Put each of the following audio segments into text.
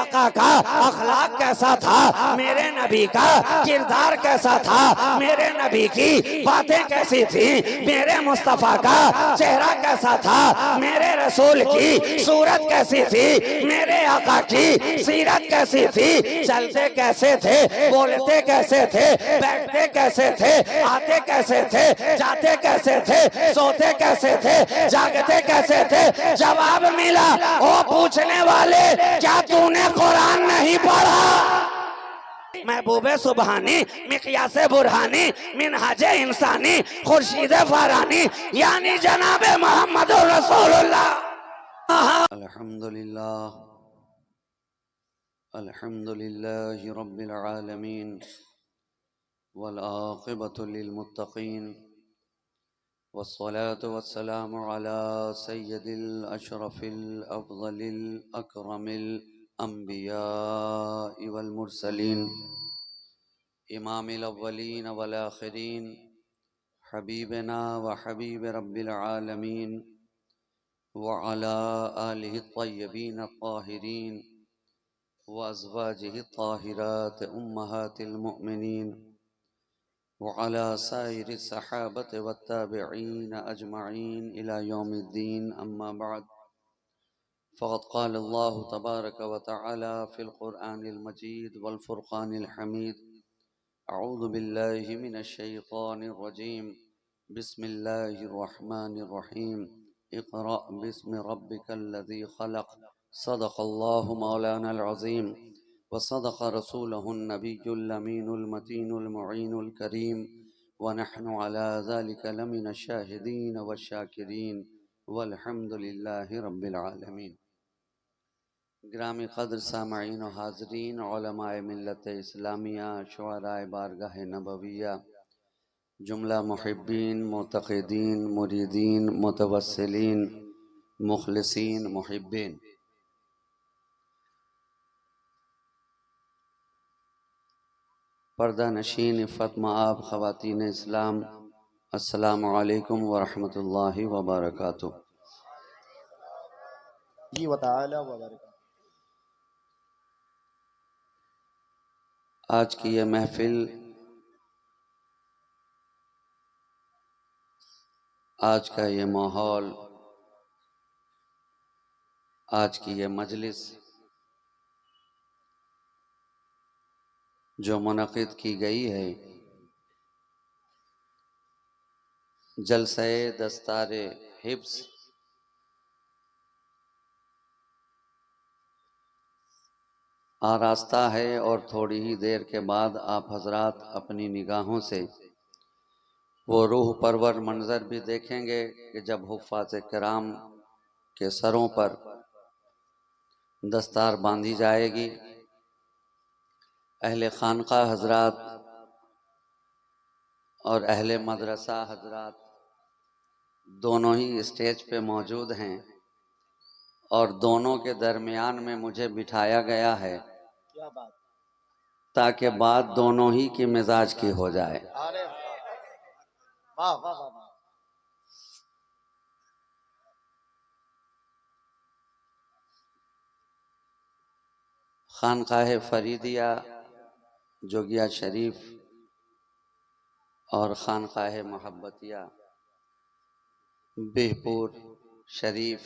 आका का अखलाक कैसा था, मेरे नबी का किरदार कैसा था, मेरे नबी की बातें कैसी थी, मेरे मुस्तफा का चेहरा कैसा था, मेरे रसूल की सूरत कैसी थी, मेरे आका की सीरत कैसी थी, चलते कैसे थे, बोलते कैसे थे, बैठते कैसे थे, आते कैसे थे, जाते कैसे थे, सोते कैसे थे, जागते कैसे थे। जवाब मिला, ओ पूछने वाले, क्या तूने कुरान नहीं पढ़ा? महबूबे सुबहानी, मिक़यासे बुरहानी, मिनहाजे इंसानी, खुर्शीदे फारानी, यानी जनाबे मोहम्मद रसूलुल्लाह। अल्हम्दुलिल्लाह अल्हम्दुलिल्लाहि रब्बिल आलमीन वल आक़िबतु लिल मुत्तक़ीन वस्सलातु वस्सलामु अला सय्यदिल अशरफिल अफ़ज़लिल अकरमिल अंबियाइ वल मुरसलीन इमामिल अव्वलीन वल आखिरीन हबीबना व हबीब रब्बिल आलमीन व अला आलिहि त्तय्यबीन अत्ताहिरीन व अज़वाजिहि त्ताहिरात उम्महातिल मुअमिनीन व अला साइरि सहाबत व ताबिईन अजमईन इला यौमिद्दीन अम्मा बअद फ़क़द क़ाल अल्लाहु तबारक व तआला फ़िल क़ुरआनिल मजीद वल फ़ुरक़ानिल हमीद अऊज़ु बिल्लाहि मिनश शैतानिर रजीम बिस्मिल्लाहिर रहमानिर रहीम इक़रा बिस्मि रब्बिकल्लज़ी ख़लक़ सदक़ल्लाहु मौलानाल अज़ीम व सदक़ रसूलुहुन नबियुल अमीनुल मतीनुल मुईनुल करीम व नहनु अला ज़ालिका लमिनश शाहिदीन वश्शाकिरीन वल्हम्दुलिल्लाहि रब्बिल आलमीन। ग्रामी क़द्र सामईन व हाज़रीन, उलमाए मिल्लत इस्लामिया, शुअराए बारगाह नबविया, जुमला मुहिब्बीन, मुतक़िदीन, मुरीदीन, मुतवस्सिलीन, मुखलिसीन, मुहिब्बीन, पर्दा नशीन इफ़्फ़त मआब ख़वातीन इस्लाम, अस्सलामु अलैकुम व रहमतुल्लाहि व बरकातुहू। आज की ये महफ़िल, आज का ये माहौल, आज की ये मजलिस जो मुनक़िद की गई है, जलसे दस्तारे हिब्स आरास्ता है और थोड़ी ही देर के बाद आप हजरात अपनी निगाहों से वो रूह परवर मंजर भी देखेंगे कि जब हुफ़्फ़ाज़ किराम के सरों पर दस्तार बांधी जाएगी, अहले खानका हजरात और अहले मदरसा हजरात दोनों ही स्टेज पे मौजूद हैं और दोनों के दरमियान में मुझे बिठाया गया है ताकि बात दोनों ही की मिजाज की हो जाए। खानकाह फरीदिया जोगिया शरीफ और खानकाह मोहब्बतिया बिहपुर शरीफ,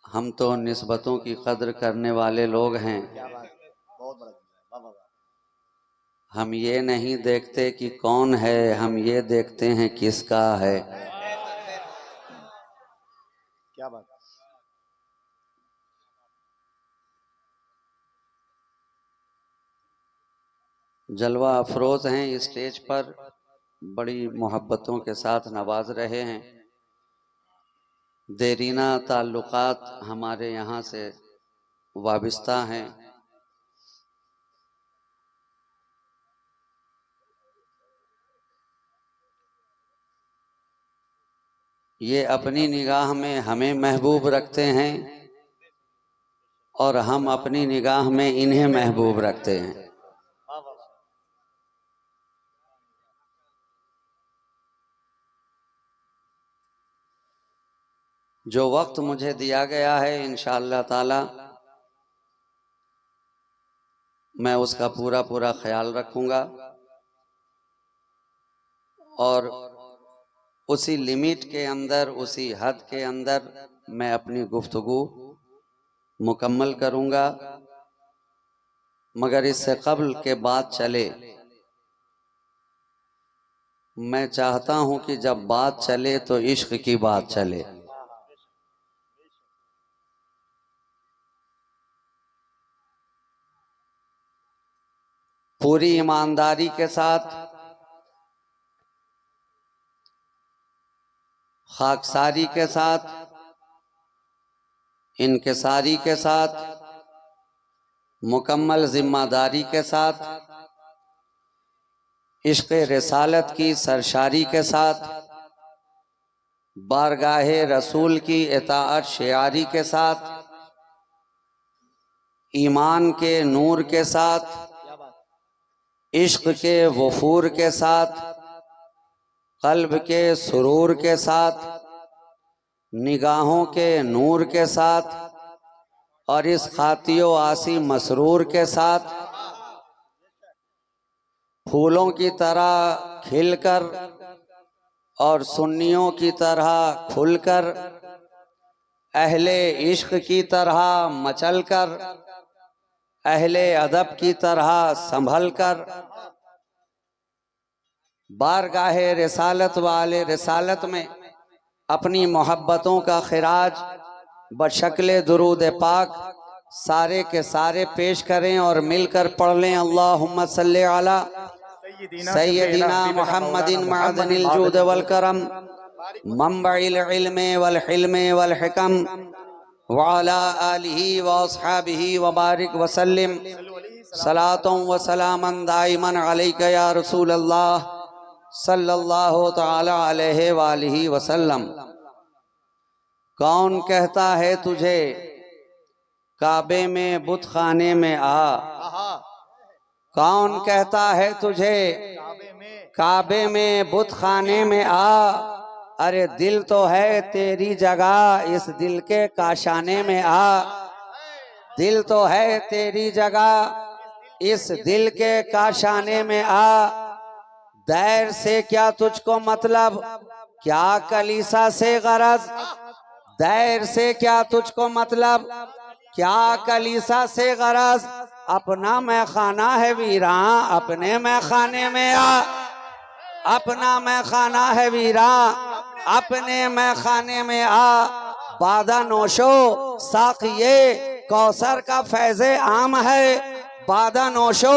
हम तो निस्बतों की कद्र करने वाले लोग हैं। हम ये नहीं देखते कि कौन है, हम ये देखते हैं किसका है। क्या बात। जलवा अफरोज हैं, इस स्टेज पर बड़ी मोहब्बतों के साथ नवाज रहे हैं। देरीना ताल्लुकात हमारे यहाँ से वाबिस्ता हैं। ये अपनी निगाह में हमें महबूब रखते हैं और हम अपनी निगाह में इन्हें महबूब रखते हैं। जो वक्त मुझे दिया गया है इंशाअल्लाह ताला मैं उसका पूरा पूरा ख्याल रखूंगा और उसी लिमिट के अंदर, उसी हद के अंदर मैं अपनी गुफ्तगू मुकम्मल करूंगा। मगर इससे कबल के बात चले, मैं चाहता हूं कि जब बात चले तो इश्क की बात चले। पूरी ईमानदारी के साथ, खाकसारी के साथ, इनकिसारी के साथ, मुकम्मल जिम्मेदारी के साथ, इश्क़ रिसालत की सरशारी के साथ, बारगाहे रसूल की इताअत शियारी के साथ, ईमान के नूर के साथ, इश्क के वफूर के साथ, कल्ब के सुरूर के साथ, निगाहों के नूर के साथ और इस खातियो आसी मसरूर के साथ फूलों की तरह खिलकर और सुन्नियों की तरह खुलकर, अहले इश्क की तरह मचलकर, अहले अदब की तरह संभलकर, बारगाहे रिसालत वाले रिसालत में अपनी मोहब्बतों का खिराज बशक्ल दुरूद पाक सारे के सारे पेश करें और मिलकर पढ़ लें। अल्लाहुम्मा सल्ली अला सय्यदिना मुहम्मदिन मअदनिल जूद वल करम मंबइल इल्म वल हिल्म वल हिकम व अला आलिहि व अस्हाबिहि व बारिक व सल्लिम सलातों व सलामन दाइमन अलैका या रसूल अल्लाह सल्लल्लाहु तआला अलैहि व आलिहि वसल्लम। कौन कहता है तुझे काबे में बुत खाने में आ, कौन कहता है तुझे काबे में बुत खाने में आ, अरे दिल तो है तेरी जगह इस दिल के काशाने में आ, दिल तो है तेरी जगह इस दिल के काशाने में आ, दैर से क्या तुझको मतलब क्या कलीसा से गरज, दैर से क्या तुझको मतलब क्या कलीसा से गरज, अपना मैं खाना है वीरा अपने मैं खाने में आ, अपना मैं खाना है वीरा अपने मैं खाने में आ, बादा नोशो साकिये कौसर का फैज़े आम है, बादा नोशो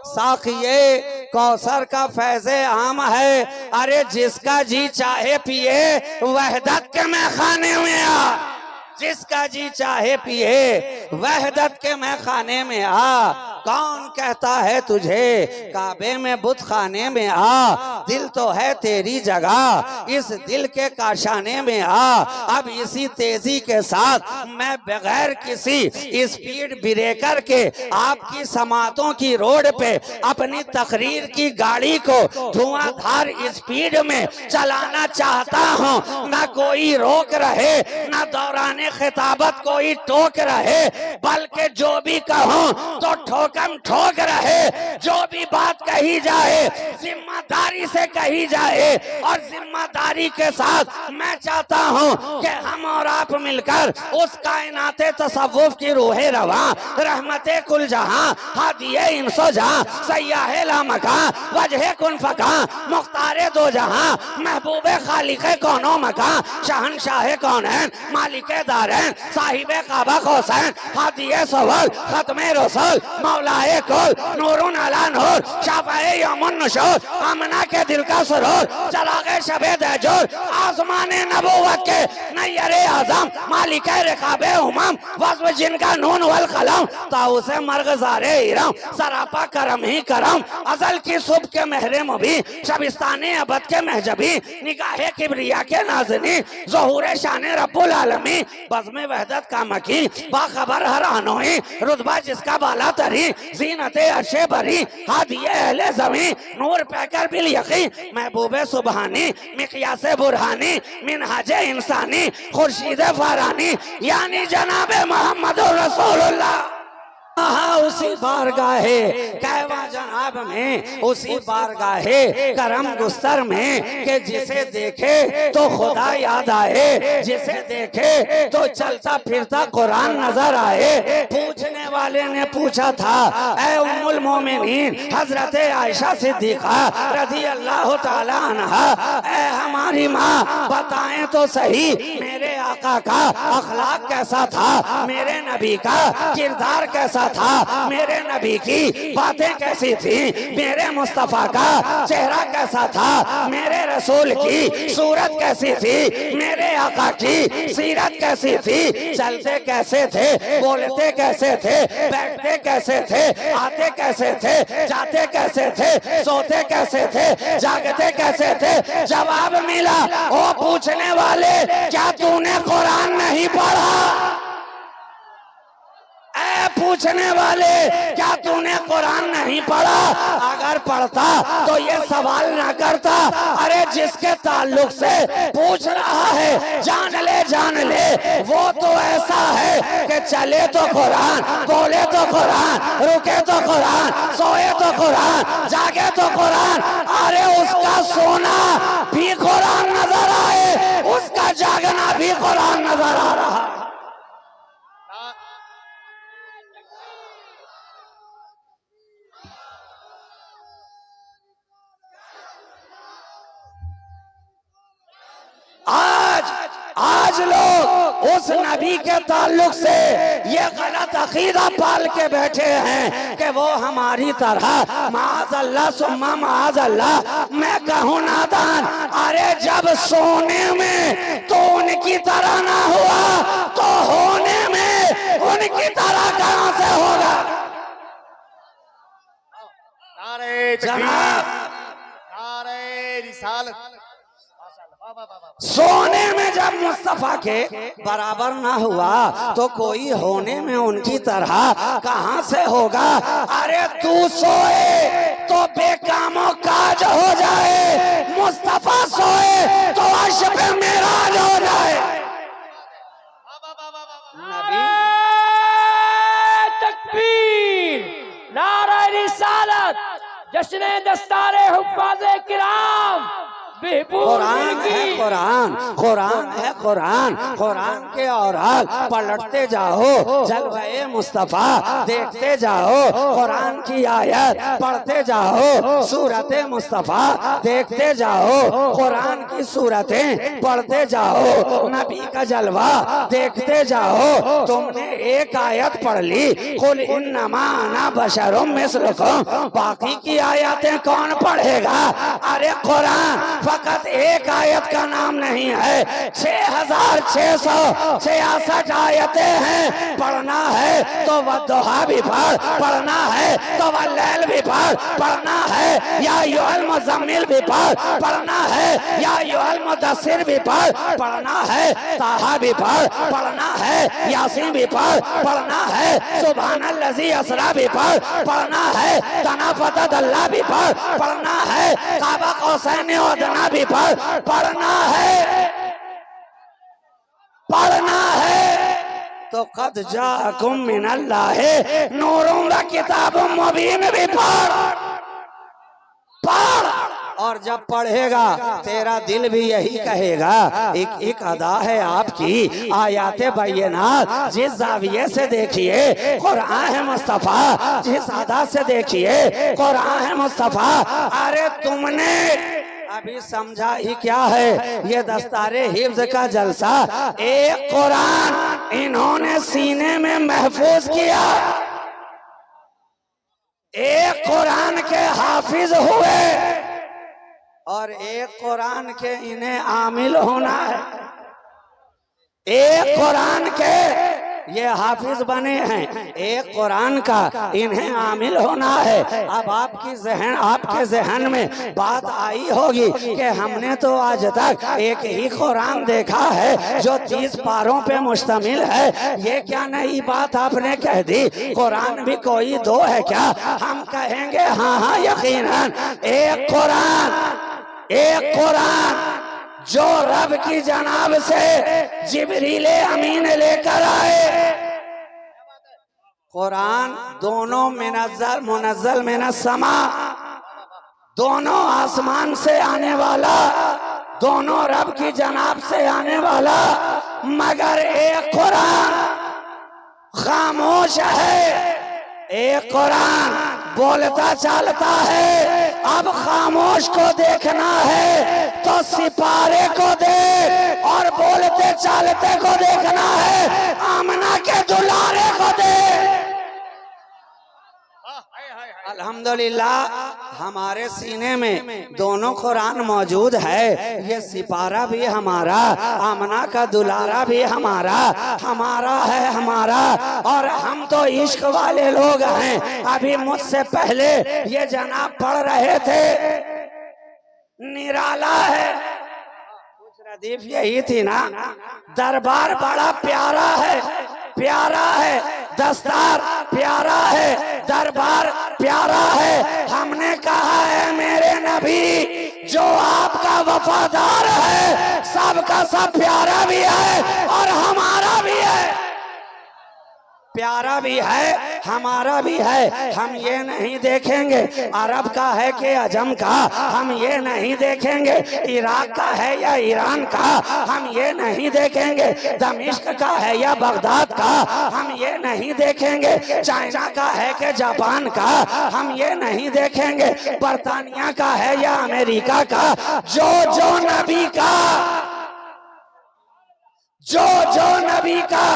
साकिये कौसर का फैज़े आम है, अरे जिसका जी चाहे पिए वहदत के मैं खाने में आ, जिसका जी चाहे पिए वहदत के मैं खाने में आ, कौन कहता है तुझे काबे में बुत खाने में आ, दिल तो है तेरी जगह इस दिल के काशाने में आ। अब इसी तेजी के साथ मैं बगैर किसी स्पीड ब्रेकर के आपकी समातों की रोड पे अपनी तकरीर की गाड़ी को धुआंधार स्पीड में चलाना चाहता हूँ। ना कोई रोक रहे ना दौराने खिताबत कोई टोक रहे, बल्कि जो भी कहूँ तो ठोकम ठोक रहे, जो भी बात कही जाए जिम्मेदारी से कही जाए और जिम्मेदारी के साथ मैं चाहता हूँ कि हम और आप मिलकर उस कायनाते तसव्वुफ की रूहे रवा रहमते कुल जहां हादिये इंसो जहां सयाहे लामका वजहे कुन फका मुख्तारे दो जहां महबूबे खालिके कौनो मका शहनशाहे कौनैन मालिके दारैन साहिबे काबा हुसैन हादिये सवल खत्मे रसूल मौलाए कुल नूरुन अला नूर शाफाए यमुन नशूर आमना के दिल का सुरूर चरागे शबे दहजूर आसमाने नबूवत के नैयरे आजम मालिके रिकाबे उमम वज़्व जिनका नून वल कलम ताऊसे मर्गज़ारे इरम सरापा करम ही करम अजल की सुबह के महरे मुबी शबिस्ताने अबद के महजबी निगाहे किबरिया के नाज़नी ज़हूरे शाने रब्बुल आलमी बज़्मे वहदत का मकी बाखबर हर आनोई रुतबा जिसका बाला तरी जीनते अर्शे बरी हादिये अहले ज़मीं नूर पैकर बिल यकी महबूबे सुबहानी मिक़यासे बुरहानी मिनहाजे इंसानी खुर्शीदे फारानी यानी जनाबे मोहम्मद रसूलुल्लाह हाँ उसी बारगाहे कहवा जनाब में, उसी बारगाहे करम गुस्तर में कि जिसे देखे तो खुदा याद आए, जिसे देखे तो चलता फिरता कुरान नजर आए। पूछने वाले ने पूछा था, ऐ उम्मुल मोमिनीन हजरत आयशा सिद्दीका रज़ी अल्लाह ताला अन्हा, ऐ हमारी माँ बताएं तो सही मेरे आका का अखलाक कैसा था, मेरे नबी का किरदार कैसा था, मेरे नबी की बातें कैसी थी, मेरे मुस्तफा का चेहरा कैसा था, मेरे रसूल की सूरत कैसी थी, मेरे आका की सीरत कैसी थी, चलते कैसे थे, बोलते कैसे थे, बैठते कैसे थे, आते कैसे थे, जाते कैसे थे, सोते कैसे थे, जागते कैसे थे। जवाब मिला, ओ पूछने वाले क्या तूने कुरान नहीं पढ़ा? पूछने वाले क्या तूने कुरान नहीं पढ़ा? अगर पढ़ता तो ये सवाल ना करता। अरे जिसके ताल्लुक से पूछ रहा है जान ले वो तो ऐसा है कि चले तो कुरान, बोले तो कुरान, रुके तो कुरान, सोए तो कुरान, जागे तो कुरान। अरे उसका सोना भी कुरान नजर आए, उसका जागना भी कुरान नजर आ रहा है। आज लोग उस नबी के ताल्लुक से ये गलत अकीदा पाल के बैठे हैं कि वो हमारी तरह माअज़ल्लाह सुम्मा माअज़ल्लाह, मैं कहूँ नादान। अरे जब सोने में तो उनकी तरह ना हुआ तो होने में उनकी तरह कहां से होगा? नारे तकबीर, नारे रिसालत। सोने में जब मुस्तफा के बराबर ना हुआ तो कोई होने में उनकी तरह कहां से होगा? अरे तू सोए तो बेकामों काज हो जाए, मुस्तफा सोए तो अर्श पे मेराज हो जाए। नबी तकबीर, नारा रिसालत, जश्न दस्तारे हुफ्फाज़े किराम। कुरान है कुरान, कुरान है कुरान, कुरान के औरात पलटते जाओ, जलवाए मुस्तफा देखते जाओ, कुरान की आयत पढ़ते जाओ, सूरते मुस्तफा देखते जाओ, कुरान की सूरतें पढ़ते जाओ, नबी का जलवा देखते जाओ। तुमने एक आयत पढ़ ली, कुल इन्नमा अना बशरुम मिस्लुकुम, बाकी की आयतें कौन पढ़ेगा? अरे कुरान फकत एक आयत का नाम नहीं है, 6666 आयतें हैं। पढ़ना है तो वद्दुहा भी पढ़, पढ़ना है तो वल्लैल भी पढ़, पढ़ना है या अय्युहल मुज़म्मिल भी पढ़, पढ़ना है या अय्युहल मुद्दस्सिर भी पढ़, पढ़ना है ताहा भी पढ़, पढ़ना है यासीन भी पढ़, पढ़ना है सुब्हानल्लज़ी असरा भी पढ़, पढ़ना है तनाफ़त अल्लाह भी पढ़, पढ़ना है काबा कौसैन अदना भी पढ़, पढ़ना है, पढ़ना है तो कद जाकुम मिनल्लाहि नूरुन व किताबुम मुबीन भी पढ़, पढ़। और जब पढ़ेगा तेरा दिल भी यही कहेगा। एक एक अदा है आपकी, आयाते बायनात जिस जाविये से देखिए कुरान है मुस्तफा, जिस अदा से देखिए कुरान है मुस्तफा। अरे तुमने अभी समझा ही क्या है ये दस्तारे हिफ्ज का जलसा? एक कुरान इन्होंने सीने में महफूज किया, एक कुरान के हाफिज हुए और एक कुरान के इन्हें आमिल होना है। एक कुरान के ये हाफिज बने हैं, एक कुरान का इन्हें आमिल होना है। अब आपके जहन में बात आई होगी कि हमने तो आज तक एक ही कुरान देखा है जो 30 पारों पे मुश्तमिल है। ये क्या नई बात आपने कह दी? कुरान भी कोई दो है क्या? हम कहेंगे हाँ हाँ यकीनन एक कुरान जो रब की जनाब से जिब्रील अमीन लेकर आए, कुरान दोनों मुनज़्ज़ल मुनज़्ज़ल मिनस समा, दोनों आसमान से आने वाला, दोनों रब की जनाब से आने वाला, मगर एक कुरान खामोश है, एक कुरान बोलता चलता है। अब खामोश को देखना है तो सिपारे को देख, और बोलते चलते को देखना है आमना के दुलारे को देख। अल्हम्दुलिल्लाह हमारे सीने में दोनों कुरान मौजूद है। ये सिपारा भी हमारा, आमना का दुलारा भी हमारा, हमारा है हमारा। और हम तो इश्क वाले लोग हैं। अभी मुझसे पहले ये जनाब पढ़ रहे थे, निराला है, कुछ रदीफ यही थी ना, दरबार बड़ा प्यारा है, प्यारा है, दस्तार प्यारा है, दरबार प्यारा है। हमने कहा है मेरे नबी जो आपका वफादार है, सबका सब प्यारा भी है और हमारा भी है, प्यारा भी है हमारा भी है। हम ये नहीं देखेंगे अरब का है कि अजम का, हम ये नहीं देखेंगे इराक का है या ईरान का, हम ये नहीं देखेंगे दमिश्क का है या बगदाद का, हम ये नहीं देखेंगे चाइना का है कि जापान का, हम ये नहीं देखेंगे बर्तानिया का है या अमेरिका का। जो नबी का, जो नबी का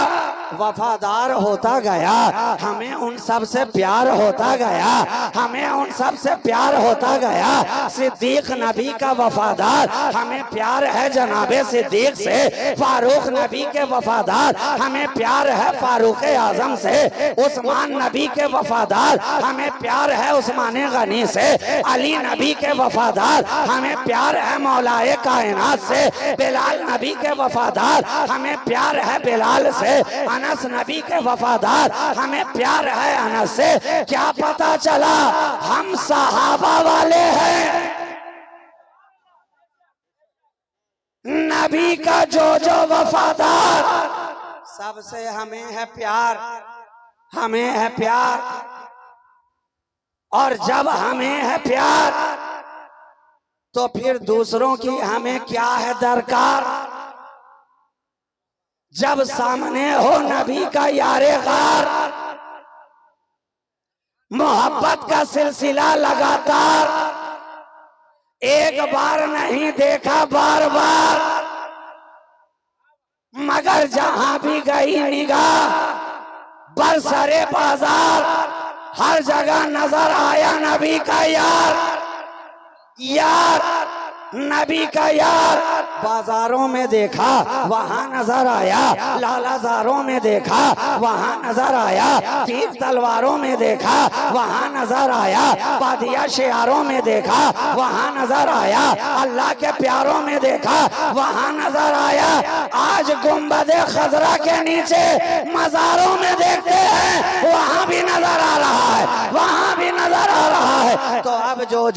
वफादार होता गया, हमें उन सब से प्यार होता गया, हमें उन सब से प्यार होता गया। सिद्दीक नबी का वफादार, हमें प्यार है जनाबे सिद्दीक से। फारूक नबी के वफादार, हमें प्यार है फारूक आजम से। उस्मान नबी के वफादार, हमें प्यार है उस्मान गनी से। अली नबी के वफादार, हमें प्यार है मौलाए कायनात से। बिलाल नबी के वफादार, हमें प्यार है बिलाल से। अनस नबी के वफादार, हमें प्यार है अनस से। क्या पता चला हम सहाबा वाले हैं। नबी का जो वफादार, सबसे हमें है प्यार, हमें है प्यार। और जब हमें है प्यार तो फिर दूसरों की हमें क्या है दरकार। जब सामने हो नबी का यारे गार, मोहब्बत का सिलसिला लगातार, एक बार नहीं देखा बार बार, मगर जहां भी गई निगाह बरसरे बाजार, हर जगह नजर आया नबी का यार, यार नबी का यार। बाजारों में देखा वहाँ नजर आया, लालाजारों में देखा वहाँ नजर आया, तीर तलवारों में देखा वहाँ नजर आया, बादिया शियारों में देखा वहाँ नजर आया, अल्लाह के प्यारों में देखा वहाँ नजर आया। आज गुंबदे खजरा के नीचे मजारों में देखते हैं, वहाँ भी नजर आ रहा है, वहाँ भी नजर आ रहा है। तो अब जो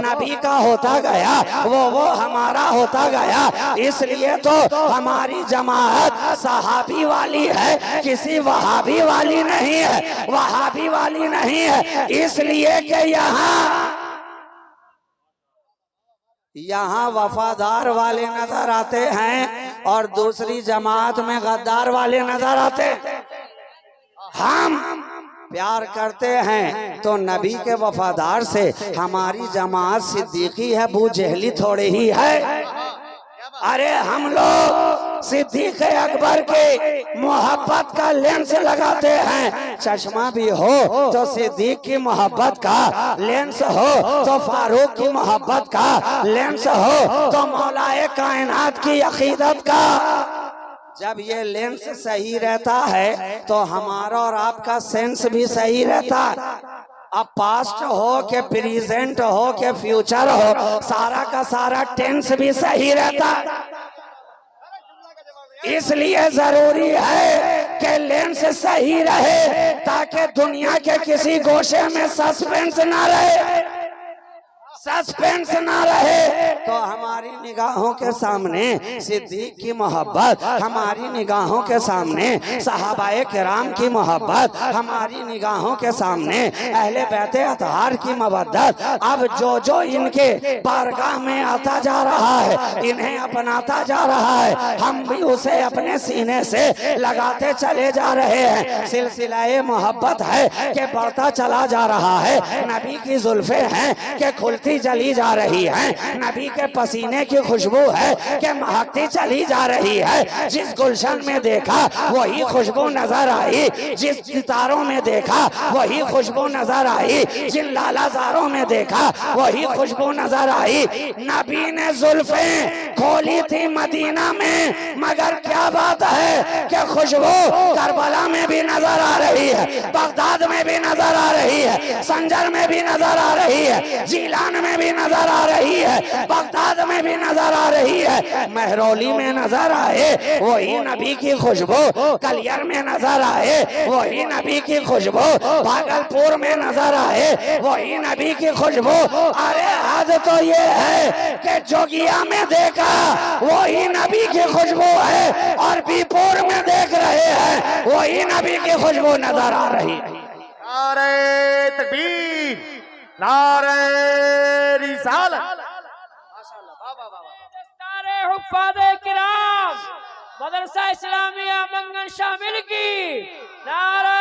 नबी का होता गया वो हमारा होता गया। इसलिए तो हमारी जमात सहाबी वाली है, किसी वहाबी वाली नहीं है, वहाबी वाली नहीं है। इसलिए कि यहाँ वफादार वाले नजर आते हैं और दूसरी जमात में गद्दार वाले नजर आते हैं। हम प्यार करते हैं तो नबी के वफादार से। हमारी जमात सिद्दीकी है, बू जहली थोड़ी ही है। अरे हम लोग सिद्दीक अकबर के मोहब्बत का लेंस लगाते हैं। चश्मा भी हो तो सिद्दीक की मोहब्बत का लेंस हो, तो फारूक की मोहब्बत का लेंस हो, तो मौलाए कायनात की अकीदत का। जब ये लेंस सही रहता है तो हमारा और आपका सेंस भी सही रहता है। अब पास्ट हो के प्रेजेंट हो के फ्यूचर हो, सारा का सारा टेंस भी सही रहता है। इसलिए जरूरी है कि लेंस सही रहे ताकि दुनिया के किसी गोशे में सस्पेंस ना रहे। सस्पेंस ना रहे तो हमारी निगाहों के सामने सिद्दीक की मोहब्बत, हमारी निगाहों के सामने सहाबाए किराम की मोहब्बत, हमारी निगाहों के सामने अहले बैते अतहार की मवद्दत, अब जो जो इनके बारगाह में आता जा रहा है, इन्हें अपनाता जा रहा है, हम भी उसे अपने सीने से लगाते चले जा रहे हैं। सिलसिलाए मोहब्बत है कि बढ़ता चला जा रहा है। नबी की जुल्फे हैं कि खुलती चली जा रही है। नबी के पसीने की खुशबू है कि महकती चली जा रही है। जिस गुलशन में देखा वही खुशबू नजर आई, जिस सितारों में देखा वही खुशबू नजर आई, जिन लालाजारों में देखा वही खुशबू नजर आई। नबी ने जुल्फे खोली थी मदीना में, मगर क्या बात है कि खुशबू करबला में भी नजर आ रही है, बगदाद में भी नजर आ रही है, संजर में भी नजर आ रही है, जीलान में भी नजर आ रही है, बगदाद में भी नजर आ रही है, महरौली में नजर आए वही नबी की खुशबू, कलियर में नजर आए वही नबी की खुशबू, भागलपुर में नजर आए वही नबी की खुशबू। अरे हद तो ये है कि जोगिया में देखा वही नबी की खुशबू है और बीपुर में देख रहे हैं वही नबी की खुशबू नजर आ रही है। नारे तकबीर, नारे रिसालत। माशाअल्लाह, वाह वाह वाह। दस्तारे हुफ्फाज़े किराम मदरसा इस्लामिया मंगन शामिल की नारे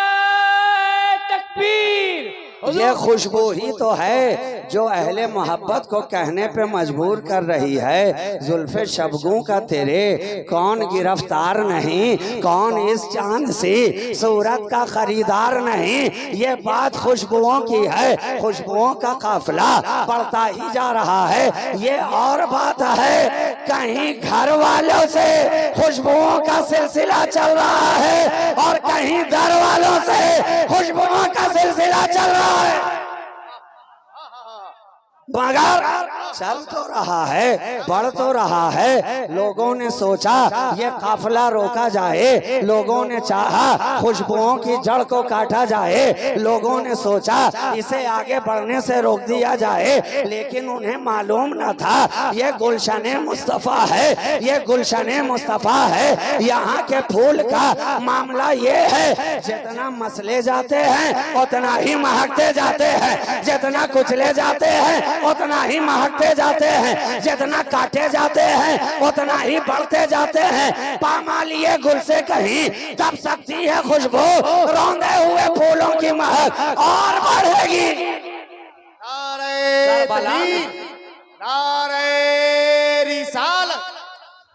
तकबीर। ये खुशबू ही तो है जो अहले मोहब्बत को कहने पे मजबूर कर रही है, जुल्फे शबगू का तेरे कौन गिरफ्तार नहीं, कौन इस चांद सी सूरत का खरीदार नहीं। ये बात खुशबुओं की है, खुशबुओं का काफिला बढ़ता ही जा रहा है। ये और बात है कहीं घर वालों से खुशबुओं का सिलसिला चल रहा है और कहीं दर वालों से खुशबुओं का सिलसिला चल रहा है, मगर चल तो रहा है, बढ़ तो रहा है। लोगों ने सोचा ये काफिला रोका जाए, लोगों ने चाहा खुशबुओं की जड़ को काटा जाए, लोगों ने सोचा इसे आगे बढ़ने से रोक दिया जाए, लेकिन उन्हें मालूम न था ये गुलशने मुस्तफ़ा है, ये गुलशने मुस्तफ़ा है। यहाँ के फूल का मामला ये है जितना मसले जाते हैं उतना ही महकते जाते हैं, जितना कुचले जाते हैं उतना ही महकते जाते हैं, जितना काटे जाते हैं उतना ही बढ़ते जाते हैं। पामालिए गुल से कहीं दब सकती है खुशबू, रौंदे हुए फूलों की महक और बढ़ेगी। नारे तकबीर, नारे रिसालत।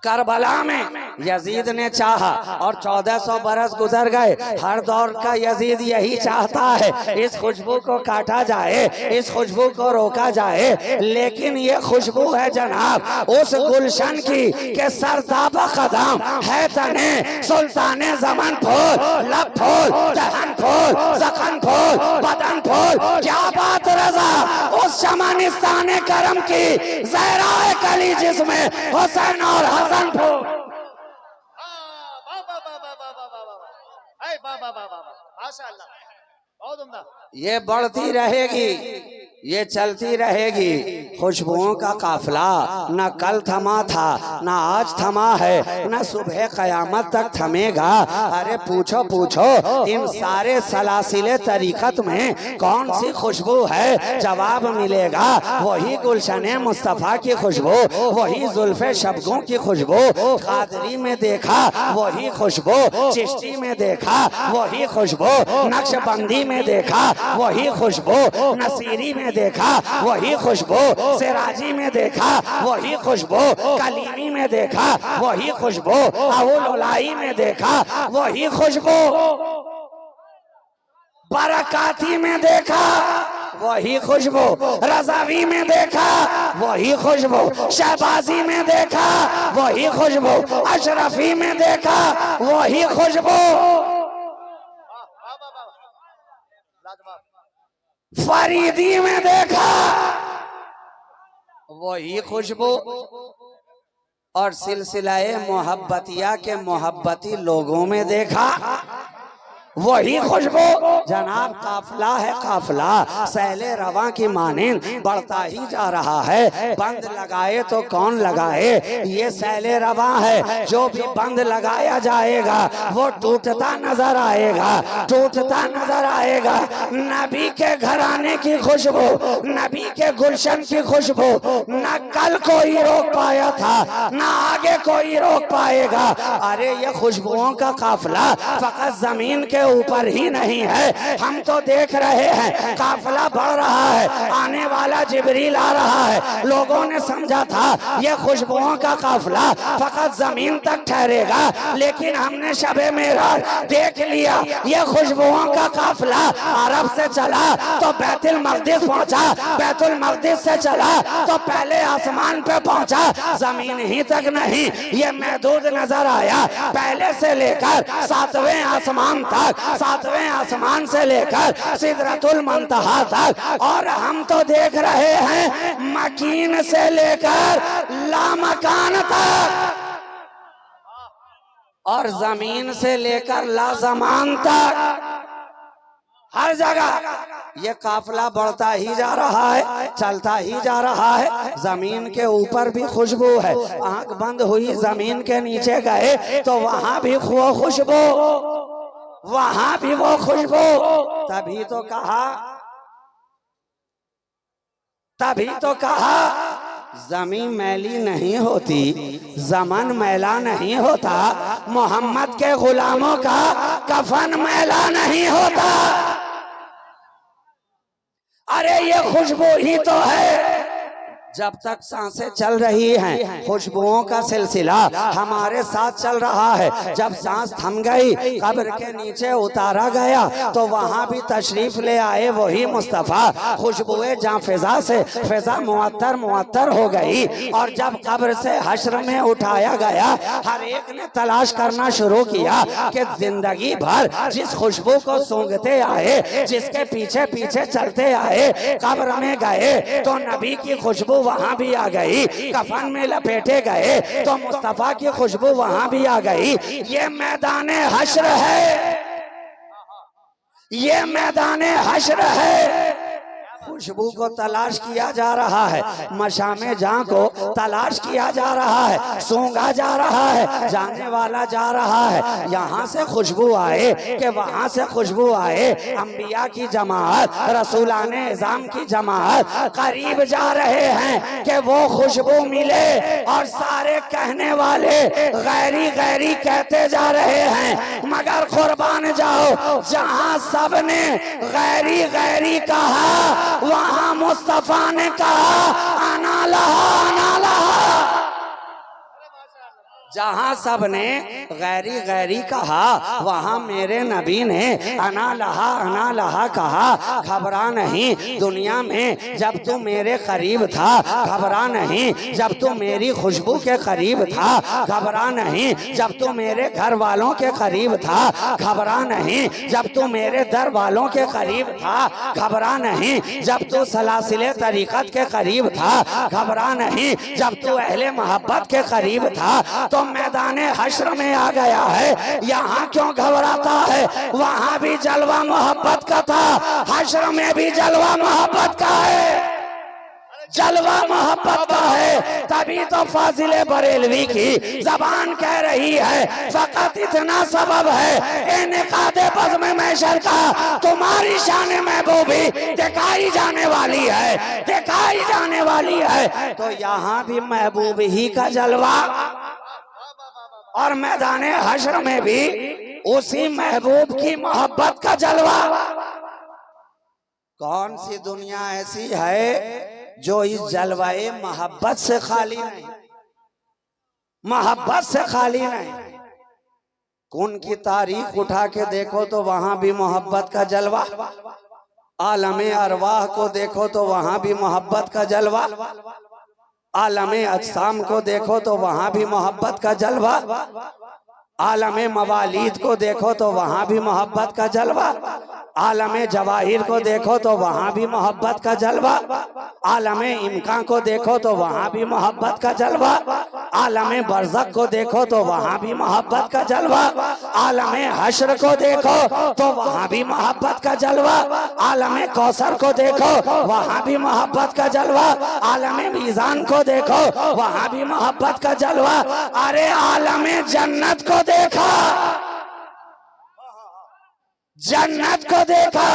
करबला में यजीद ने चाहा और 1400 बरस गुजर गए। हर दौर का यजीद यही चाहता है इस खुशबू को काटा जाए, इस खुशबू को रोका जाए, लेकिन ये खुशबू है जनाब उस गुलशन की के सरताबा कदम है तने सुल्ताने जमन फूल, लब फूल, दहन फूल, जखन फूल, बदन फूल। क्या बात रजा उस शमानिस्तान करम की ज़हरा कली जिसमें हुसैन और हसन फूल। माशाअल्लाह, बहुत उम्दा। ये बढ़ती रहेगी, ये चलती रहेगी। खुशबुओं का काफिला न कल थमा था, न आज थमा है, न सुबह कयामत तक थमेगा। अरे पूछो पूछो इन सारे सलासिले तरीकत में कौन सी खुशबू है? जवाब मिलेगा वही गुलशने मुस्तफ़ा की खुशबू, वही जुल्फे शबगों की खुशबू। कादरी में देखा वही खुशबू, चिश्ती में देखा वही खुशबू, नक्शबंदी में देखा वही खुशबू, नसीरी में देखा वही खुशबू, सिराजी में देखा वही खुशबू, कलीमी में देखा वही खुशबू, अहुल में देखा वही खुशबू, बरकाती में देखा वही खुशबू, रजावी में देखा वही खुशबू, शहबाजी में देखा वही खुशबू, अशरफी में देखा वही खुशबू, फरीदी में देखा वही खुशबू, और सिलसिलाए मोहब्बतिया के मोहब्बती लोगों में देखा वही खुशबू जनाब काफिला है काफिला सैले रवा की मानिंद बढ़ता ही जा रहा है। बंद लगाए तो कौन लगाए, ये सैले रवा है। जो भी बंद लगाया जाएगा वो टूटता नजर आएगा, टूटता नजर आएगा। नबी के घराने की खुशबू, नबी के गुलशन की खुशबू न कल कोई रोक पाया था, न आगे कोई रोक पाएगा। अरे ये खुशबुओं का काफिला फकत जमीन के ऊपर ही नहीं है, हम तो देख रहे हैं काफिला बढ़ रहा है, आने वाला जिब्रील आ रहा है। लोगों ने समझा था ये खुशबुओं का काफिला फकत जमीन तक ठहरेगा, लेकिन हमने शबे मेराज देख लिया ये खुशबुओं का काफिला अरब से चला तो बैतुल मक़दिस पहुंचा, बैतुल मक़दिस से चला तो पहले आसमान पे पहुंचा, जमीन ही तक नहीं ये महदूद नजर आया। पहले से लेकर सातवें आसमान तक, सातवें आसमान से लेकर सिदरतुल मुंतहा तक, और हम तो देख रहे हैं मकीन से लेकर लामकान तक और जमीन से लेकर लाजमान तक, हर जगह ये काफिला बढ़ता ही जा रहा है, चलता ही जा रहा है। जमीन के ऊपर भी खुशबू है, आंख बंद हुई जमीन के नीचे गए तो वहां भी वो खुशबू, वहां भी वो खुशबू। तभी तो कहा, तभी तो कहा जमीन मैली नहीं होती, जमन मैला नहीं होता, मोहम्मद के गुलामों का कफन मैला नहीं होता। अरे ये खुशबू ही तो है। जब तक सांसें चल रही हैं खुशबुओं का सिलसिला हमारे साथ चल रहा है। जब सांस थम गई, कब्र के नीचे उतारा गया तो वहां भी तशरीफ ले आए वही मुस्तफा। खुशबुए जहाँ फिजा से फिजा मुअत्तर मुअत्तर हो गई, और जब कब्र से हश्र में उठाया गया हर एक ने तलाश करना शुरू किया कि जिंदगी भर जिस खुशबू को सूंघते आए, जिसके पीछे पीछे चलते आए, कब्र में गए तो नबी की खुशबू वहां भी आ गई, कफन में लपेटे गए तो मुस्तफा की खुशबू वहां भी आ गई। ये मैदाने हश्र है, ये मैदाने हश्र है। खुशबू को तलाश किया जा रहा है, मशामे जहाँ को तलाश किया जा रहा है, सूंघा जा रहा है, जाने वाला जा रहा है। यहाँ से खुशबू आए कि वहाँ से खुशबू आए। अंबिया की जमात, रसूलाने इज़ाम की जमात करीब जा रहे हैं कि वो खुशबू मिले, और सारे कहने वाले गैरी गैरी कहते जा रहे हैं। मगर कुर्बान जाओ, जहाँ सबने गैरी गैरी कहा वहां मुस्तफा ने कहा आना लहा, आना लहा। जहां सबने गैरी गैरी कहा वहां मेरे नबी ने अना लहा कहा। घबरा नहीं दुनिया में जब तू मेरे करीब था, घबरा नहीं जब तू मेरी खुशबू के करीब था, घबरा नहीं जब तू मेरे घर वालों के करीब था, घबरा नहीं जब तू मेरे दर वालों के करीब था, घबरा नहीं जब तू सलासिले तरीकत के करीब था, घबरा नहीं जब तू अहले मोहब्बत के करीब था। तो मैदाने हश्र में आ गया है, यहाँ क्यों घबराता है? वहाँ भी जलवा मोहब्बत का था, हश्र में भी जलवा मोहब्बत का है, जलवा मोहब्बत का है। तभी तो फाजिले बरेलवी की जबान कह रही है फकत इतना सबब है इनकादे बज़्म महशर का, तुम्हारी शान महबूबी दिखाई जाने वाली है, दिखाई जाने वाली है। तो यहाँ भी महबूब ही का जलवा, और मैदाने हश्र में भी उसी महबूब की मोहब्बत का जलवा। कौन सी दुनिया ऐसी है जो इस जलवाए मोहब्बत से खाली नहीं, मोहब्बत से खाली नहीं। कौन की तारीख उठा के देखो तो वहां भी मोहब्बत का जलवा, आलमे अरवाह को देखो तो वहां भी मोहब्बत का जलवा, आलमे अजसाम को देखो तो वहां भी मोहब्बत का जलवा, आलमे मवालीद को देखो तो वहां भी मोहब्बत का जलवा, आलमे जवाहिर को देखो तो वहां भी मोहब्बत का जलवा, आलमे इम्कान को देखो तो वहां भी मोहब्बत का जलवा, आलम बरज़ख को देखो तो वहां भी मोहब्बत का जलवा, आलम हश्र को देखो तो वहां भी मोहब्बत का जलवा, आलम कौसर को देखो वहां भी मोहब्बत का जलवा, आलम मीज़ान को देखो वहां भी मोहब्बत का जलवा। अरे आलम जन्नत को देखा, जन्नत को देखा,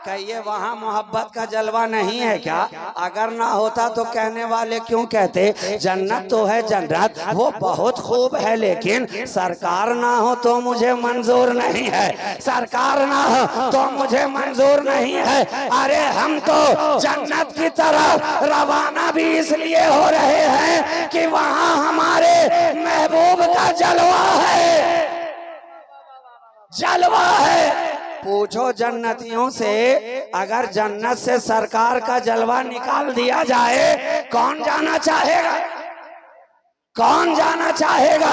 कहिए वहां मोहब्बत का जलवा नहीं है क्या? अगर ना होता तो कहने वाले क्यों कहते जन्नत तो है, जन्नत वो बहुत खूब है, लेकिन सरकार ना हो तो मुझे मंजूर नहीं है, सरकार ना हो तो मुझे मंजूर नहीं है। अरे हम तो जन्नत की तरफ रवाना भी इसलिए हो रहे हैं कि वहां हमारे महबूब का जलवा है, जलवा है। पूछो जन्नतियों से, अगर जन्नत से सरकार का जलवा निकाल दिया जाए कौन जाना चाहेगा? कौन जाना चाहेगा?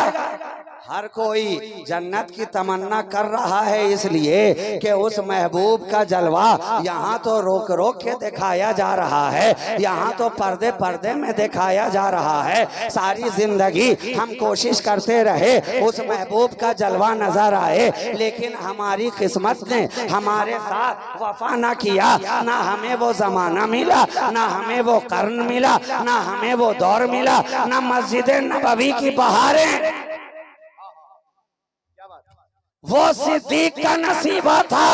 हर कोई जन्नत की तमन्ना कर रहा है, इसलिए कि उस महबूब का जलवा यहाँ तो रोक रोक के दिखाया जा रहा है, यहाँ तो पर्दे पर्दे में दिखाया जा रहा है। सारी जिंदगी हम कोशिश करते रहे उस महबूब का जलवा नजर आए, लेकिन हमारी किस्मत ने हमारे साथ वफा ना किया, ना हमें वो जमाना मिला, ना हमें वो कर्न मिला, ना हमें वो दौर मिला, ना मस्जिद नबवी की बहारें वो सिद्दीक का नसीबा था।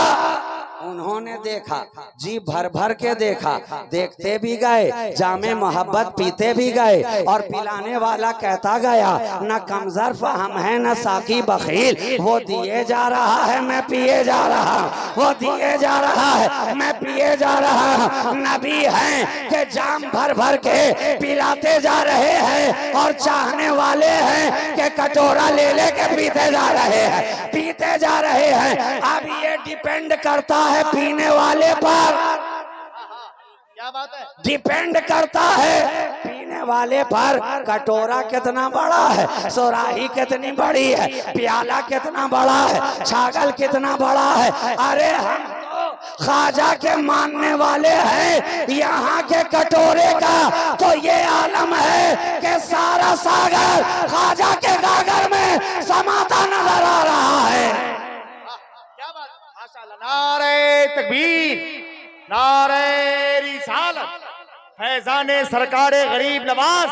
उन्होंने देखा, जी भर भर के देखा, देखते भी गए, जामे मोहब्बत पीते भी गए, और पिलाने वाला कहता गया न कमजर्फ हम है न साकी बखील, वो दिए जा रहा है मैं पिए जा रहा, वो दिए जा रहा है मैं पिए जा रहा। नबी हैं कि जाम भर भर के पिलाते जा रहे हैं, और चाहने वाले हैं कि कटोरा ले ले के पीते जा रहे हैं, पीते जा रहे हैं। अब ये डिपेंड करता है पीने वाले पर, क्या बात है, डिपेंड करता है पीने वाले पर। कटोरा कितना बड़ा है, सुराही कितनी बड़ी है, प्याला कितना बड़ा है, छागल कितना बड़ा है। अरे हम तो ख्वाजा के मानने वाले हैं, यहाँ के कटोरे का तो ये आलम है कि सारा सागर ख्वाजा के गागर में समाता नजर आ रहा है। क्या बात, माशाअल्लाह। नारे तकबीर, नारे रिसालत, फैजाने सरकारे गरीब नवाज।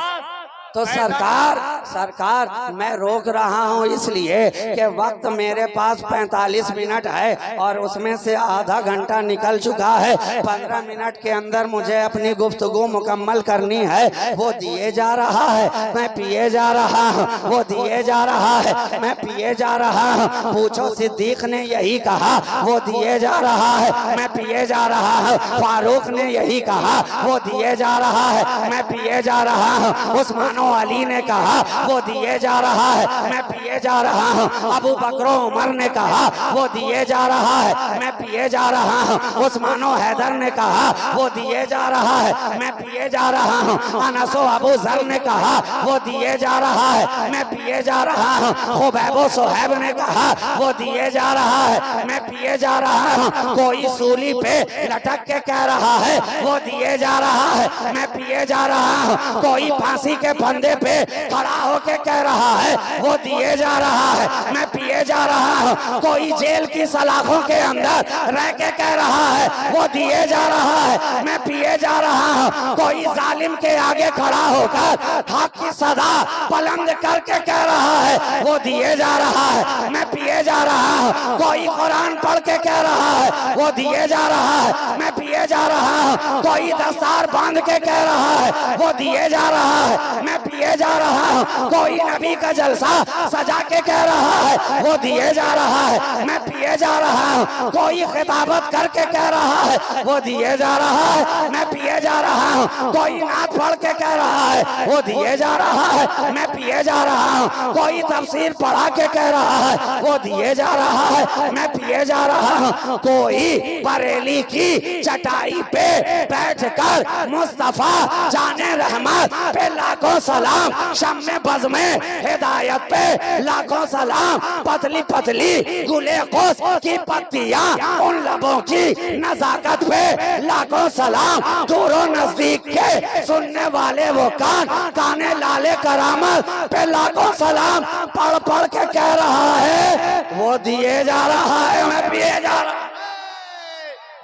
तो सरकार मैं रोक रहा हूँ इसलिए कि वक्त मेरे पास 45 मिनट है और उसमें से आधा घंटा निकल चुका है। 15 मिनट के अंदर मुझे अपनी गुफ्तगू मुकम्मल करनी है। वो दिए जा रहा है मैं पिए जा रहा हूँ, वो दिए जा रहा है मैं पिए जा रहा हूँ। पूछो सिद्दीक ने यही कहा, वो दिए जा रहा है मैं पिए जा रहा हूँ। फारूक ने यही कहा, वो दिए जा रहा है मैं पिए जा रहा हूँ। उस्मान अली ने कहा, वो दिए जा रहा है मैं पिए जा रहा हूँ। अबू बकर उमर ने कहा, वो दिए जा रहा है मैं पिए जा रहा हूँ। उस्मानो हैदर ने कहा, वो दिए जा रहा है मैं पिए जा रहा हूँ। अनसो अबू जर ने कहा, वो दिए जा रहा है मैं पिए जा रहा हूँ। खुबैबो सुहैब ने कहा, वो दिए जा रहा है मैं पिए जा रहा हूँ। कोई सूली पे लटक के कह रहा है, वो दिए जा रहा है मैं पिए जा रहा हूँ। कोई फांसी के फंदे पे खड़ा होके कह रहा है, वो दिए जा रहा है मैं पिए जा रहा हूँ। कोई जेल की सलाखों के अंदर रह के कह रहा है, वो दिए जा रहा है मैं पिए जा रहा हूँ। कोई जालिम के आगे खड़ा होकर हक की सदा बुलंद करके कह रहा है, वो दिए जा रहा है मैं पिए जा रहा हूँ। कोई कुरान पढ़ के कह रहा है, वो दिए जा रहा है मैं पिए जा रहा हूँ। कोई दस्तार बांध के कह रहा है, वो दिए जा रहा है मैं पिए जा रहा हूँ। कोई नबी का जलसा सजा के कह रहा है, वो दिए जा रहा है मैं पिए जा रहा हूँ। कोई खिताबत करके कह रहा है, वो दिए जा रहा है मैं पिए जा रहा हूँ। कोई नात पढ़ के कह रहा है, वो दिए जा रहा है मैं पिए जा रहा हूँ। कोई तफसीर पढ़ा के कह रहा है, वो दिए जा रहा है मैं पिए जा रहा हूँ। कोई बरेली की चटाई पे बैठकर मुस्तफा जाने रहमत पे लाखों सलाम, शम्मे बज़ में हिदायत पे लाखों सलाम। पतली पतली गुले कोस की पत्तियां, उन लबों की नजाकत बरकत पे लाखों सलाम, दूरों नजदीक के सुनने वाले वो कान, काने लाले करामत पे लाखों सलाम। पढ़ पढ़ के कह रहा है वो दिए जा रहा है, मैं पिए जा रहा हूं।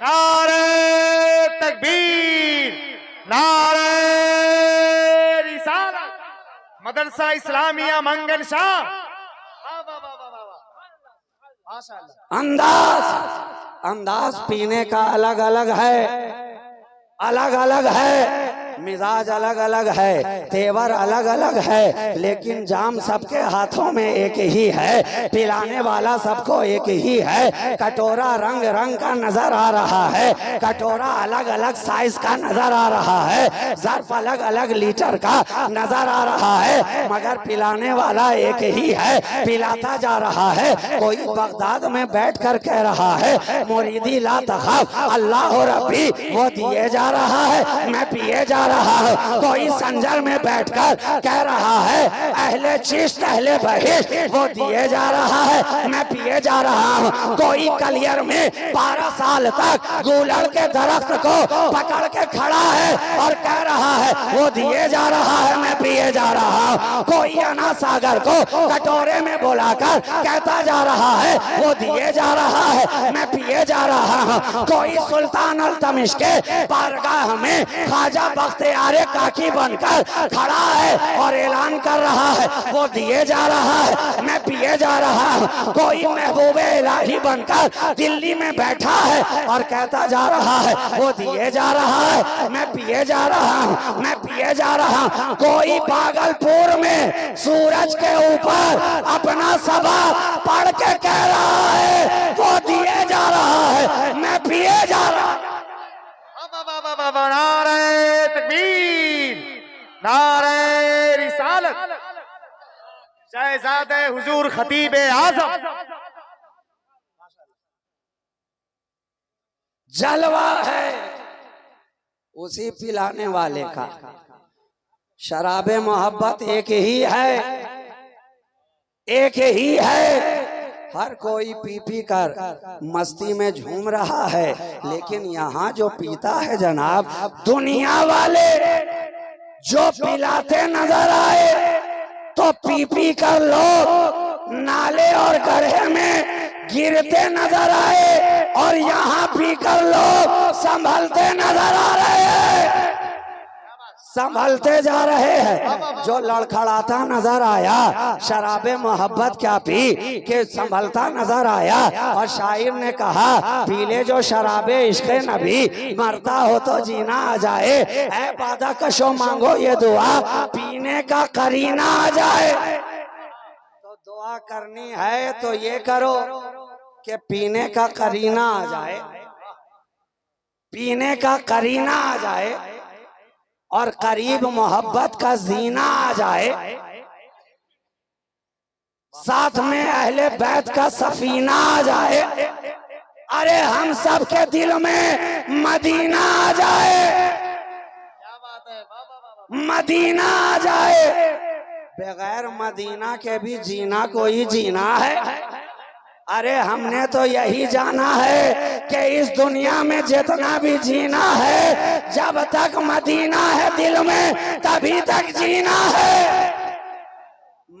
नारे तकबीर, नारे रिसालत, मदरसा इस्लामिया मंगन शाह। माशाअल्लाह। अंदाज पीने का अलग अलग है, अलग अलग है, मिजाज अलग अलग है, तेवर अलग अलग है, लेकिन जाम सबके हाथों में एक ही है, पिलाने वाला सबको एक ही है। कटोरा रंग रंग का नजर आ रहा है, कटोरा अलग अलग साइज का नजर आ रहा है, ज़र्फ अलग अलग लीटर का नजर आ रहा है, मगर पिलाने वाला एक ही है, पिलाता जा रहा है। कोई बगदाद में बैठकर कह रहा है मुरीदी ला तखाफ अल्लाह रब्बी, वो दिए जा रहा है, मैं पिए जा रहा हूं। कोई संजर में बैठकर कह रहा है अहले चिश्त अहले बहिश्त, वो दिए जा रहा है, मैं पिए जा रहा हूं। कोई कलियर में 12 साल तक गूलड़ के दरख्त को पकड़ के खड़ा है और कह रहा है वो दिए जा रहा है, मैं पिए जा रहा हूं। कोई अना सागर को कटोरे में बुलाकर कहता जा रहा है वो दिए जा रहा है, मैं पिए जा रहा हूं। कोई सुल्तान अल्तमिश के बारगाह में ख्वाजा बख्तियारे काकी बनकर खड़ा है और ऐलान कर रहा है वो दिए जा रहा है, मैं पिए जा रहा हूं। कोई महबूबे इलाही बनकर दिल्ली में बैठा है और कहता जा रहा है वो दिए जा रहा है, मैं पिए जा रहा हूं, मैं पिए जा रहा हूं। कोई भागलपुर में सूरज के ऊपर अपना सबक पढ़ के कह रहा है वो दिए जा रहा है, मैं पिए जा रहा हूं। नारे तकबीर, नारे रिसालत, शहजादे हुजूर खतीब आजम। जलवा है उसी पिलाने वाले का, शराबे मोहब्बत एक ही है, एक ही है। हर कोई पी पी कर मस्ती में झूम रहा है, लेकिन यहाँ जो पीता है जनाब, दुनिया वाले जो पिलाते नजर आए तो पी पी कर लोग नाले और गड्ढे में गिरते नजर आए, और यहाँ पी कर लोग संभलते नजर आ रहे हैं, संभलते जा रहे हैं। जो लड़खड़ाता नजर आया शराबे मोहब्बत क्या पी के संभलता नजर आया, और शायर ने कहा पीले जो शराबे इश्क़े नबी, मरता हो तो जीना आ जाए, ऐ बादा कशो मांगो ये दुआ, पीने का करीना आ जाए। तो दुआ करनी है तो ये करो कि पीने का करीना आ जाए, पीने का करीना आ जाए, और करीब मोहब्बत का जीना आ जाए, साथ में अहले बैत का सफीना आ जाए, अरे हम सब के दिल में मदीना आ जाए, मदीना आ जाए। बगैर मदीना के भी जीना कोई जीना है। अरे हमने तो यही जाना है कि इस दुनिया में जितना भी जीना है, जब तक मदीना है दिल में तभी तक जीना है।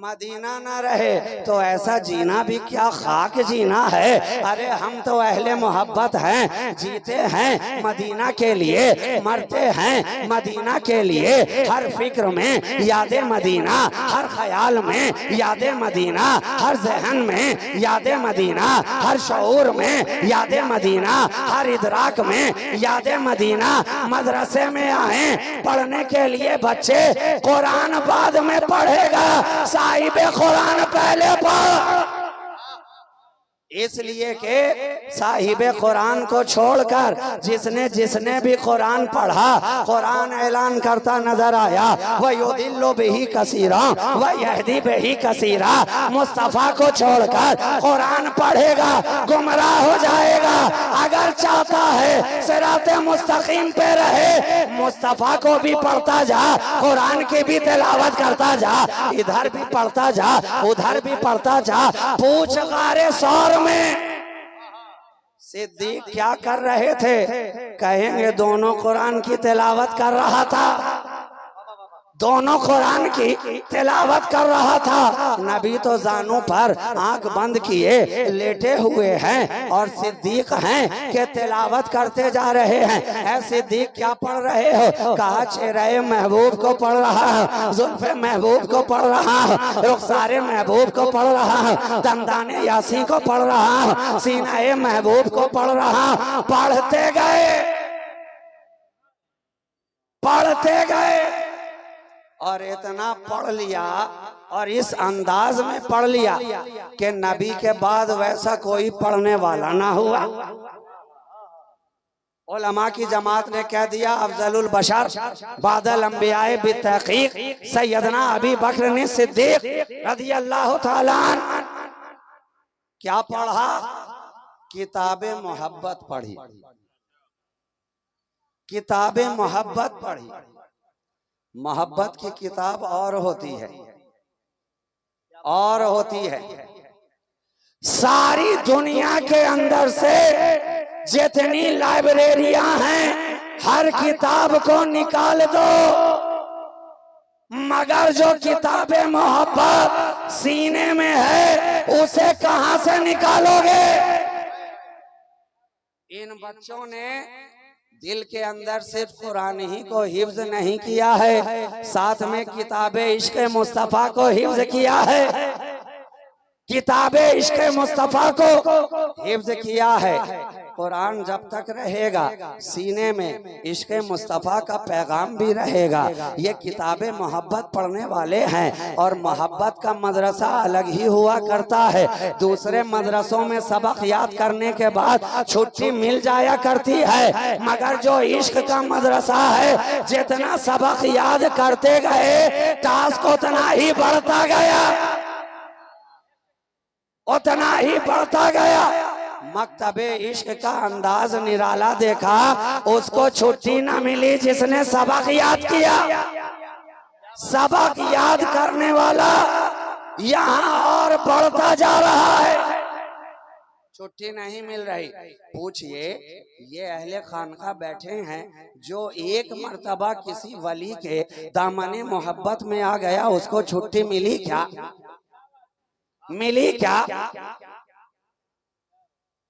मदीना ना रहे तो ऐसा जीना भी क्या खाक जीना है। अरे हम तो अहले मोहब्बत हैं, जीते हैं मदीना के लिए, मरते हैं मदीना के लिए। हर फिक्र में याद मदीना, हर ख्याल में याद मदीना, हर जहन में याद मदीना, हर शऊर में याद मदीना, हर इदराक में याद मदीना। मदरसे में आए पढ़ने के लिए बच्चे, कुरान बाद में पढ़ेगा, साहिबे कुरान पहले पढ़। इसलिए के साहिबे कुरान को छोड़कर जिसने जिसने भी कुरान पढ़ा, कुरान ऐलान करता नजर आया, वह युदिल्लु बिही कसीरा व यहदी बिही कसीरा। मुस्तफा को छोड़कर कुरान पढ़ेगा गुमराह हो जाएगा। अगर चाहता है सिराते मुस्तकीम पे रहे, मुस्तफा को भी पढ़ता जा, कुरान की भी तिलावत करता जा, इधर भी पढ़ता जा उधर भी पढ़ता जा। पूछ गारे सौर में सिद्दीक क्या कर रहे थे? कहेंगे दोनों कुरान की तिलावत कर रहा था, दोनों कुरान की तिलावत कर रहा था। नबी तो जानू पर आंख बंद किए लेटे हुए हैं और सिद्दीक हैं कि तिलावत करते जा रहे हैं। ऐ सिद्दीक क्या पढ़ रहे हो? कहा चेहरे महबूब को पढ़ रहा है, जुल्फे महबूब को पढ़ रहा है, रुखसारे महबूब को पढ़ रहा है, दंदाने यासीन को पढ़ रहा है, सीनाए महबूब को पढ़ रहा है। पढ़ते गए, पढ़ते गए और इतना पढ़ लिया और इस अंदाज में पढ़ लिया कि नबी के बाद वैसा कोई पढ़ने वाला ना हुआ। उलमा की जमात ने कह दिया अफजलुल बशर बादल अंबियाए बितहकीक सैयदना अबी बकर सिद्दीक रज़ियल्लाहु ताला अन्हु। क्या पढ़ा? किताबे मोहब्बत पढ़ी, किताबे मोहब्बत पढ़ी। मोहब्बत की किताब और होती है, और होती है। सारी दुनिया के अंदर से जितनी लाइब्रेरियां हैं हर किताब को निकाल दो, मगर जो किताबे मोहब्बत सीने में है उसे कहां से निकालोगे? इन बच्चों ने दिल के अंदर सिर्फ कुरान ही को हिफ्ज नहीं किया है, साथ में किताबे इश्क मुस्तफा को हिफ्ज किया है, किताबे इश्क मुस्तफा को हिफ्ज किया है। कुरान जब तक रहेगा सीने में इश्क मुस्तफा का पैगाम भी रहेगा। ये किताबें मोहब्बत पढ़ने वाले हैं और मोहब्बत का मदरसा अलग ही हुआ करता है। दूसरे मदरसों में सबक याद करने के बाद छुट्टी मिल जाया करती है, मगर जो इश्क का मदरसा है जितना सबक याद करते गए टास्क उतना ही बढ़ता गया, उतना ही बढ़ता गया। मकतबे इश्क का अंदाज निराला देखा, उसको छुट्टी न मिली जिसने सबक याद किया। सबक याद करने वाला यहाँ और बढ़ता जा रहा है, छुट्टी नहीं मिल रही। पूछिए ये अहले खानका बैठे हैं जो एक मर्तबा किसी वली के दामने मोहब्बत में आ गया, उसको छुट्टी मिली क्या? मिली क्या?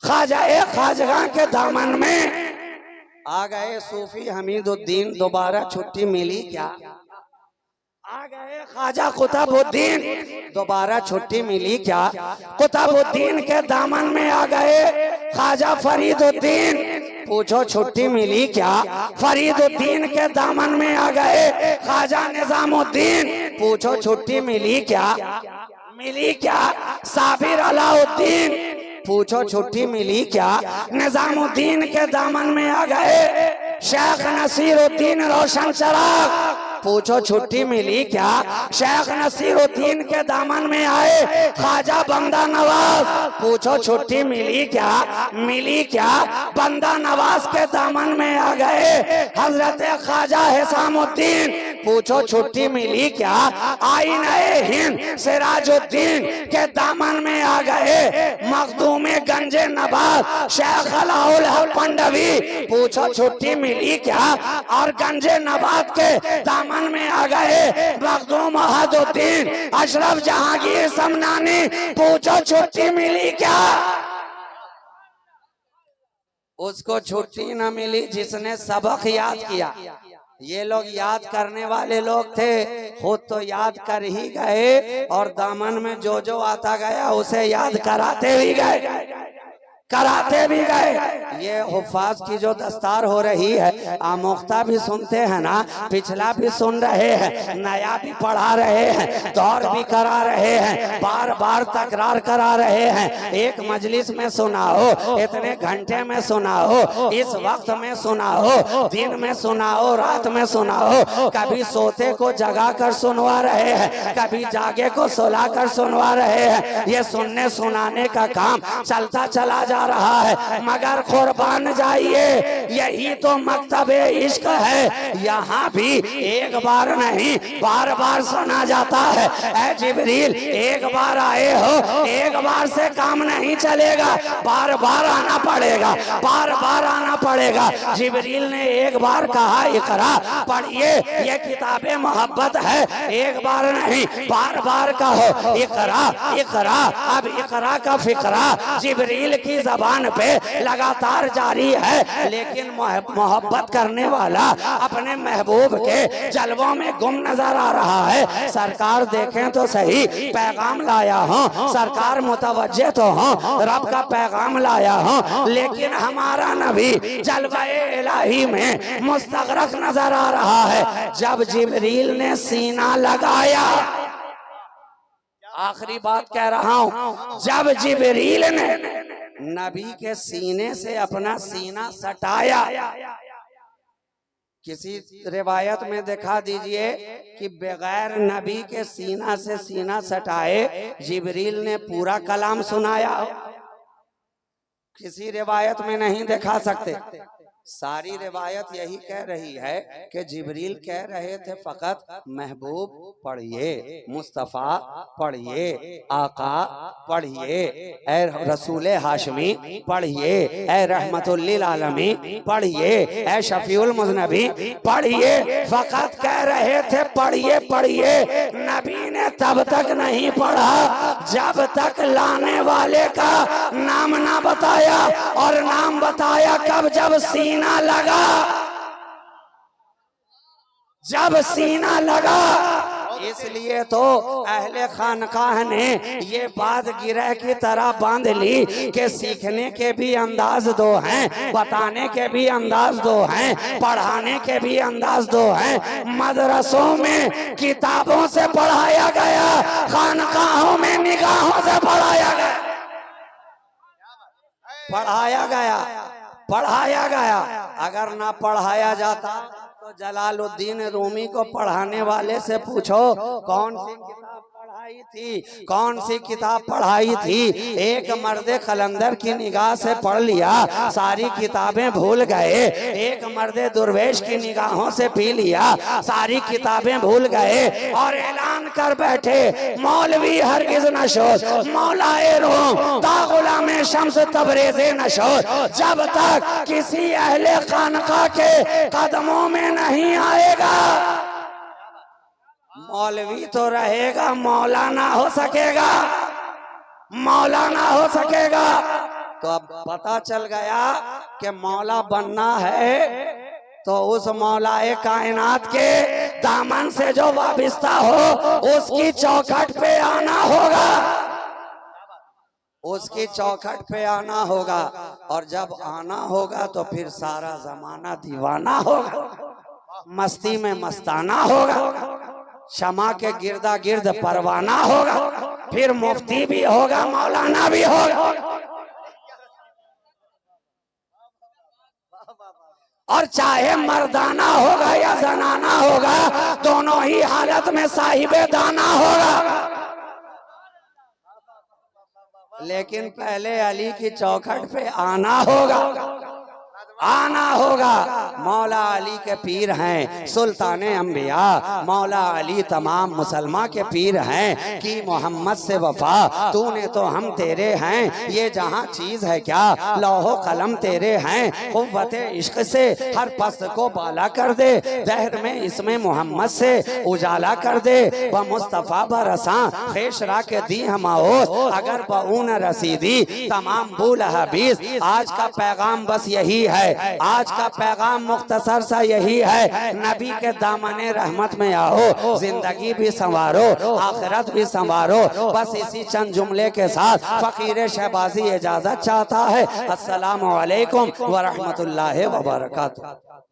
खाजगा के दामन में आ गए सूफी हमीदुद्दीन, दोबारा छुट्टी मिली क्या? आ गए ख्वाजा कुतुबुद्दीन, दोबारा छुट्टी मिली क्या? कुतुबुद्दीन के दामन में आ गए ख्वाजा फरीदुद्दीन, पूछो छुट्टी मिली क्या? फरीदुद्दीन के दामन में आ गए ख्वाजा निजामुद्दीन, पूछो छुट्टी मिली क्या? मिली क्या? साबिर अलाउद्दीन, पूछो छुट्टी मिली क्या? निजामुद्दीन के दामन में आ गए शेख नसीरुद्दीन रोशन चराग, पूछो छुट्टी मिली क्या? शेख नसीरुद्दीन के दामन में आए ख्वाजा बंदा नवाज, पूछो छुट्टी मिली क्या? मिली क्या? बंदा नवाज के दामन में आ गए हजरत ख्वाजा हिसामुद्दीन, पूछो छुट्टी मिली क्या? आईने हिंद सिराजुद्दीन के दामन में आ गए मखदूमे गंजे नवाज शेख अलाउल हक पंडवी, पूछो छुट्टी मिली क्या? और गंजे नवाज के दामन में आ गए मखदूम अहदुद्दीन अशरफ जहांगीर समनानी, पूछो छुट्टी मिली क्या? उसको छुट्टी न मिली जिसने सबक याद किया। ये लोग याद करने वाले लोग थे, खुद तो याद कर ही गए और दामन में जो जो आता गया उसे याद कराते भी गए, कराते भी गए। ये हुफ्फाज की जो दस्तार हो रही है, आमोख्ता भी सुनते हैं ना, पिछला भी सुन रहे हैं, नया भी पढ़ा रहे हैं, दौर भी करा रहे हैं, बार बार तकरार करा रहे हैं। एक मजलिस में सुनाओ, इतने घंटे में सुनाओ, इस वक्त में सुनाओ, दिन में सुनाओ, रात में सुनाओ, कभी सोते को जगा कर सुनवा रहे हैं, कभी जागे को सुला कर सुनवा रहे हैं। ये सुनने सुनाने का काम चलता चला जा आ रहा है, मगर कुर्बान जाइए, यही तो मकतबे इश्क है। यहाँ भी एक बार नहीं बार बार सुना जाता है, ऐ जिब्रील एक बार आए हो, एक बार से काम नहीं चलेगा, बार बार आना पड़ेगा, बार बार आना पड़ेगा। जिब्रील ने एक बार कहा इकरा पढ़िए, ये किताबे मोहब्बत है, एक बार नहीं बार बार कहो इकरा इकरा। अब इकरा का फिक्रा जिब्रील की जबान पे लगातार जारी है, लेकिन मोहब्बत करने वाला अपने महबूब के जलवों में गुम नजर आ रहा है। सरकार देखें तो सही, पैगाम लाया हूँ, सरकार मुतवज्जे तो हूँ, रब का पैगाम लाया हूँ, लेकिन हमारा नबी जलवाए इलाही में मुस्तगरक नजर आ रहा है। जब जिब्रील ने सीना लगाया, आखिरी बात कह रहा हूं, जब जिब्रील ने नबी के सीने से अपना सीना सटाया, किसी रिवायत में दिखा दीजिए कि बगैर नबी के सीना से सीना सटाए जिब्रील ने पूरा कलाम सुनाया, किसी रिवायत में नहीं दिखा सकते। सारी रिवायत यही कह रही है कि जिब्रील कह रहे थे फकत महबूब पढ़िए, मुस्तफ़ा पढ़िए, आका पढ़िए, ए रसूले हाशमी पढ़िए, ए रहमतुल्लिल आलमीन पढ़िए, ए शफीउल मुज़नबी पढ़िए। फकत कह रहे थे पढ़िए पढ़िए, नबी ने तब तक नहीं पढ़ा जब तक लाने वाले का नाम ना बताया, और नाम बताया कब, जब सीना लगा, जब सीना लगा। इसलिए तो अहले खानकाह ने ये बात गिरह की तरह बांध ली कि सीखने के भी अंदाज दो हैं, बताने के भी अंदाज दो हैं, पढ़ाने के भी अंदाज दो हैं। मदरसों में किताबों से पढ़ाया गया, खानकाहों में निगाहों से पढ़ाया गया, पढ़ाया गया, पढ़ाया गया। अगर ना पढ़ाया जाता तो जलालुद्दीन रूमी को पढ़ाने वाले से पूछो कौन सी किताब पढ़ाई थी, कौन सी किताब पढ़ाई थी। एक मर्द कलंदर की निगाह से पढ़ लिया, सारी किताबें भूल गए। एक मर्द दुर्वेश की निगाहों से पी लिया, सारी किताबें भूल गए, और ऐलान कर बैठे मौलवी हरगिज न शोध, मौलाए रूम ता गुलामे शम्स तबरेज़े न शोध। जब तक किसी अहले खानका के कदमों में नहीं आएगा, मौलवी तो रहेगा, मौलाना हो सकेगा, मौलाना हो सकेगा। तो अब पता चल गया कि मौला बनना है तो उस मौलाए कायनात के दामन से जो वाबिस्ता हो उसकी चौखट पे आना होगा, उसकी चौखट पे आना होगा। और जब आना होगा तो फिर सारा जमाना दीवाना होगा, मस्ती में मस्ताना होगा, शमा के गिरदा गिर्द परवाना होगा, फिर मुफ्ती भी होगा, मौलाना भी होगा, और चाहे मर्दाना होगा या जनाना होगा, दोनों ही हालत में साहिबे दाना होगा। लेकिन पहले अली की चौखट पे आना होगा, आना होगा। मौला अली के पीर हैं सुल्तान अंबिया, मौला अली तमाम मुसलमान के पीर हैं कि मोहम्मद से वफा, तूने तो हम तेरे हैं, ये जहां चीज है क्या लौहो कलम तेरे हैं। कुव्वत इश्क से हर पस्त को बाला कर दे, दहर में इसमें मोहम्मद से उजाला कर दे। व मुस्तफ़ा बरसा फेशरा के दी हमाओ, अगर बऊन रसीदी तमाम बूल हबीस। आज का पैगाम बस यही है, आज का पैगाम मुख्तसर सा यही है, नबी के दामने रहमत में आओ, जिंदगी भी संवारो, आखिरत भी संवारो। बस इसी चंद जुमले के साथ फकीर शहबाजी इजाजत चाहता है। अस्सलामु अलैकुम व रहमतुल्लाहि व बरकातुहू।